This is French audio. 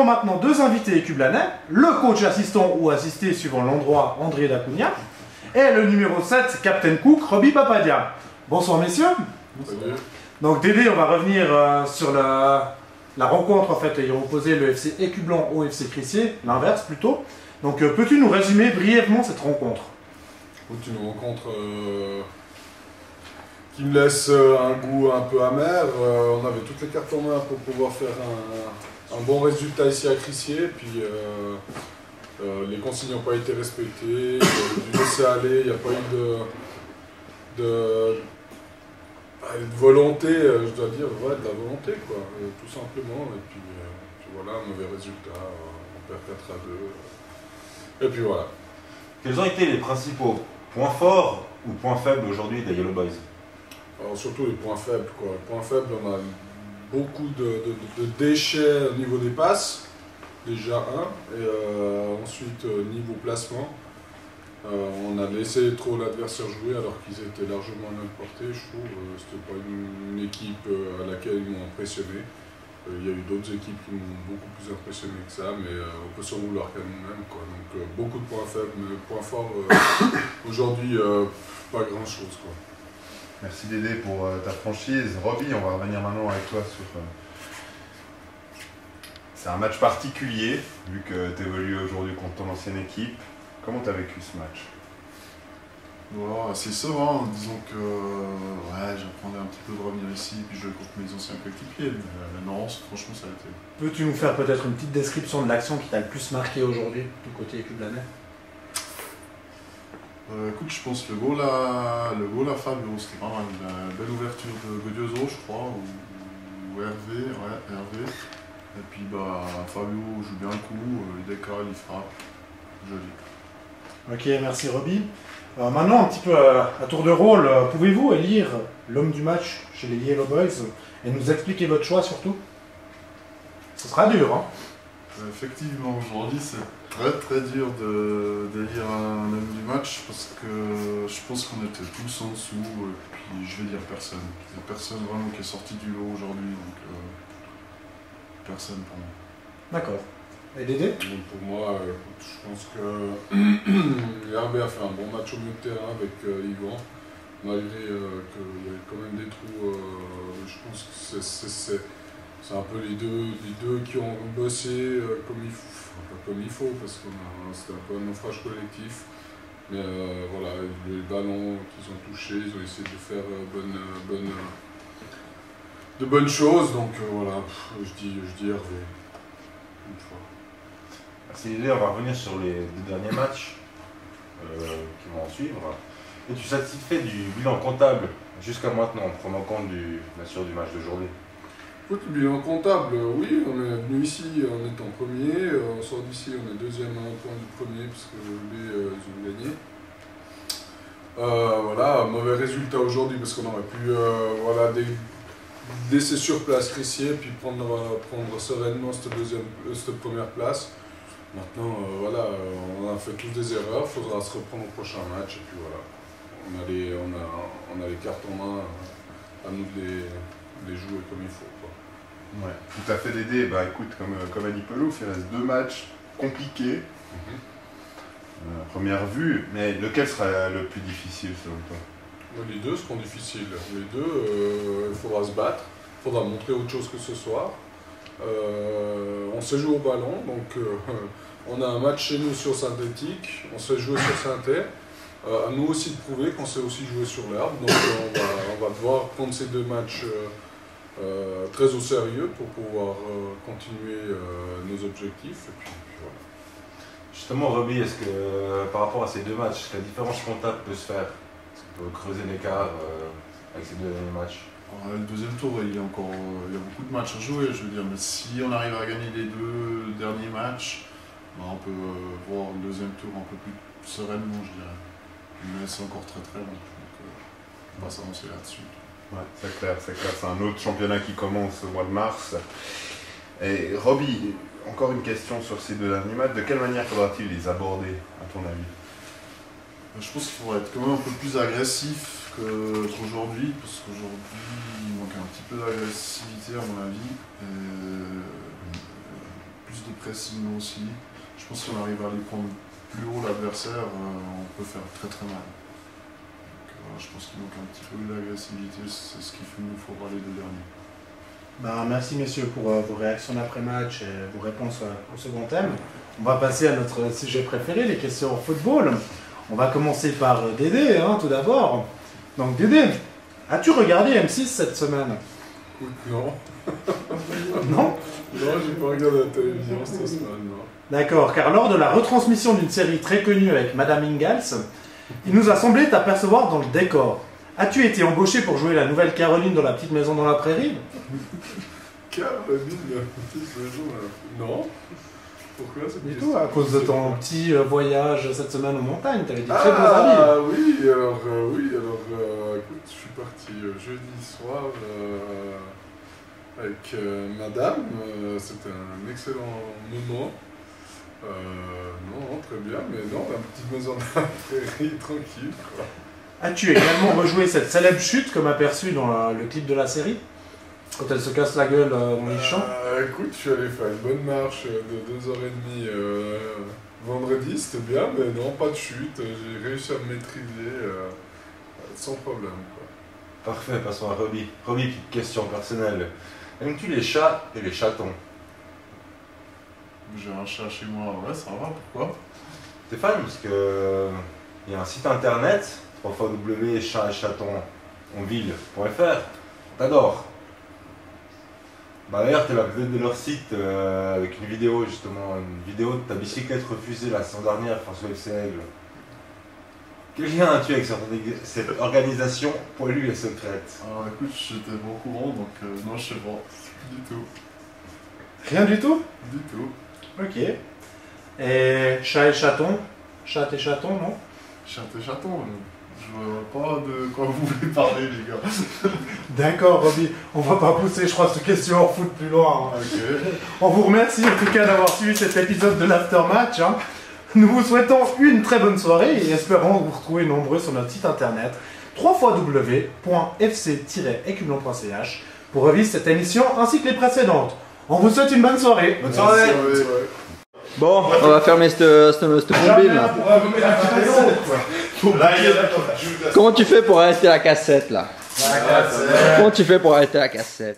maintenant deux invités écublanais, le coach assistant ou assisté suivant l'endroit André Dacugna, et le numéro 7, Captain Cook, Robbie Papadia. Bonsoir messieurs. Bonsoir. Donc Dédé, on va revenir sur la rencontre en fait ayant opposé le FC Écublan au FC Crissier, l'inverse plutôt. Donc peux-tu nous résumer brièvement cette rencontre? C'est une rencontre qui me laisse un goût un peu amer. On avait toutes les cartes en main pour pouvoir faire un bon résultat ici à Crissier. Puis les consignes n'ont pas été respectées, du laisser aller, il n'y a pas eu de volonté, je dois dire, ouais, de la volonté, quoi, tout simplement. Et puis voilà, mauvais résultat, on perd 4-2. Et puis voilà. Quels ont été les principaux points forts ou points faibles aujourd'hui des Yellow Boys? Alors surtout les points faibles, quoi. Les points faibles, on a beaucoup de déchets au niveau des passes, déjà un, et ensuite niveau placement. On a laissé trop l'adversaire jouer alors qu'ils étaient largement à notre portée, je trouve. C'était pas une équipe à laquelle ils m'ont impressionné. Il y a eu d'autres équipes qui m'ont beaucoup plus impressionné que ça, mais on peut s'en vouloir qu'à nous-mêmes, quoi. Donc beaucoup de points faibles, mais points forts, aujourd'hui, pas grand-chose, quoi. Merci Dédé pour ta franchise. Robbie, on va revenir maintenant avec toi sur... C'est un match particulier, vu que tu évolues aujourd'hui contre ton ancienne équipe. Comment tu as vécu ce match? Voilà, assez serein, disons que ouais, j'apprenais un petit peu de revenir ici, puis je jouais contre mes anciens coéquipiers, mais non, franchement ça a été... Peux-tu nous faire peut-être une petite description de l'action qui t'a le plus marqué aujourd'hui du côté écublanais? Écoute, je pense que le goal à Fabio, c'était pas mal. Une belle ouverture de Godioso, je crois, ou Hervé, ouais, Hervé. Et puis Fabio joue bien le coup, il décale, il frappe. Joli. Ok, merci Robbie. Maintenant, un petit peu à tour de rôle, pouvez-vous élire l'homme du match chez les Yellow Boys et nous expliquer votre choix surtout? Ce sera dur, hein? Effectivement, aujourd'hui c'est très dur d'élire un homme du match parce que je pense qu'on était tous en dessous et puis je vais dire personne. Il n'y a personne vraiment qui est sorti du lot aujourd'hui, donc personne pour moi. D'accord. Et Dédé? Donc pour moi, je pense que Hervé a fait un bon match au milieu de terrain avec Yvan, malgré qu'il y avait quand même des trous. Je pense que c'est un peu les deux qui ont bossé comme il faut, enfin, pas comme il faut parce que c'était un peu un naufrage collectif. Mais voilà, les ballons qu'ils ont touchés, ils ont essayé de faire de bonnes choses. Donc voilà, je dis Hervé. Une fois. Merci Dédé, on va revenir sur les deux derniers matchs qui vont en suivre. Es-tu satisfait du bilan comptable jusqu'à maintenant, en prenant compte bien sûr du match d'aujourd'hui? Écoute, le bilan comptable, oui, on est venu ici en étant premier, on sort d'ici, on est deuxième à un point du premier parce que ils ont gagné. Voilà, mauvais résultat aujourd'hui parce qu'on aurait pu voilà, laisser sur place Crissier puis prendre sereinement cette première place. Maintenant, voilà, on a fait tous des erreurs, il faudra se reprendre au prochain match et puis voilà, on a les cartes en main, à nous de les jouer comme il faut, quoi. Ouais, tout à fait Dédé. Bah écoute, comme a dit Pelouf, il reste deux matchs compliqués. Première vue, mais lequel sera le plus difficile selon toi? Les deux seront difficiles. Les deux, il faudra se battre, il faudra montrer autre chose que ce soir. On sait jouer au ballon, donc on a un match chez nous sur synthétique, on sait jouer sur synthé. À nous aussi de prouver qu'on sait aussi jouer sur l'herbe, donc on va devoir prendre ces deux matchs très au sérieux pour pouvoir continuer nos objectifs. Et puis voilà. Justement Robbie, est-ce que par rapport à ces deux matchs, la différence comptable peut se faire? Est-ce qu'on peut creuser l'écart avec ces deux derniers matchs? Le deuxième tour, il y a beaucoup de matchs à jouer, je veux dire, mais si on arrive à gagner les deux derniers matchs, on peut voir le deuxième tour un peu plus sereinement, je dirais. Mais c'est encore très long, donc on va s'avancer là-dessus. Ouais, c'est clair, c'est un autre championnat qui commence au mois de mars. Et Robbie, encore une question sur ces deux derniers matchs, de quelle manière faudra-t-il les aborder, à ton avis? Je pense qu'il faudrait être quand même un peu plus agressif qu'aujourd'hui, parce qu'aujourd'hui il manque un petit peu d'agressivité à mon avis. Plus plus de pressing aussi. Je pense qu'on arrive à aller prendre plus haut l'adversaire, on peut faire très très mal. Donc, je pense qu'il manque un petit peu d'agressivité, c'est ce qu'il nous faut pour les deux derniers. Ben, merci messieurs pour vos réactions d'après-match et vos réponses au second thème. On va passer à notre sujet préféré, les questions en football. On va commencer par Dédé, hein, tout d'abord. Donc Dédé, as-tu regardé M6 cette semaine? Non. Non? Non, j'ai pas regardé la télévision cette semaine, non. D'accord, car lors de la retransmission d'une série très connue avec Madame Ingalls, il nous a semblé t'apercevoir dans le décor. As-tu été embauché pour jouer la nouvelle Caroline dans La Petite Maison dans la Prairie? Caroline, la petite maison, non. Pourquoi c'est Du tout, à cause de ton petit voyage cette semaine aux montagnes, t'avais dit très beaux amis. Ah oui, alors, écoute, je suis parti jeudi soir avec madame, c'était un excellent moment. Non, très bien, mais non, la petite maison de la prairie, tranquille, quoi. As-tu également rejoué cette célèbre chute comme aperçue dans le clip de la série? Quand elle se casse la gueule dans les champs? Écoute, je suis allé faire une bonne marche de 2h30 vendredi, c'était bien, mais non, pas de chute, j'ai réussi à me maîtriser sans problème, quoi. Parfait, passons à Roby. Roby, petite question personnelle. Aimes-tu les chats et les chatons? J'ai un chat chez moi, ouais, ça va, pourquoi? T'es fan parce que il y a un site internet, www.chat-et-chaton-en-ville.fr. T'adore. Bah d'ailleurs, t'es la vedette de leur site avec une vidéo justement, une vidéo de ta bicyclette refusée la saison dernière face au FC Aigle. Quel lien as-tu avec cette organisation poilue et secrète? Alors écoute, j'étais pas au courant, donc non, je sais pas, du tout. Rien du tout? Du tout. Ok. Et chat et chaton? Chat et chaton, non? Chat et chaton, je vois pas de quoi vous voulez parler, les gars. D'accord, Roby, on va pas pousser, je crois, cette question en foot plus loin. Hein. Ok. On vous remercie en tout cas d'avoir suivi cet épisode de l'Aftermatch. Hein. Nous vous souhaitons une très bonne soirée et espérons vous retrouver nombreux sur notre site internet www.fc-écublon.ch pour revivre cette émission ainsi que les précédentes. On vous souhaite une bonne soirée. Bonne soirée. Bon, on va fermer cette bombine là. Comment tu fais pour arrêter la cassette là? Comment tu fais pour arrêter la cassette?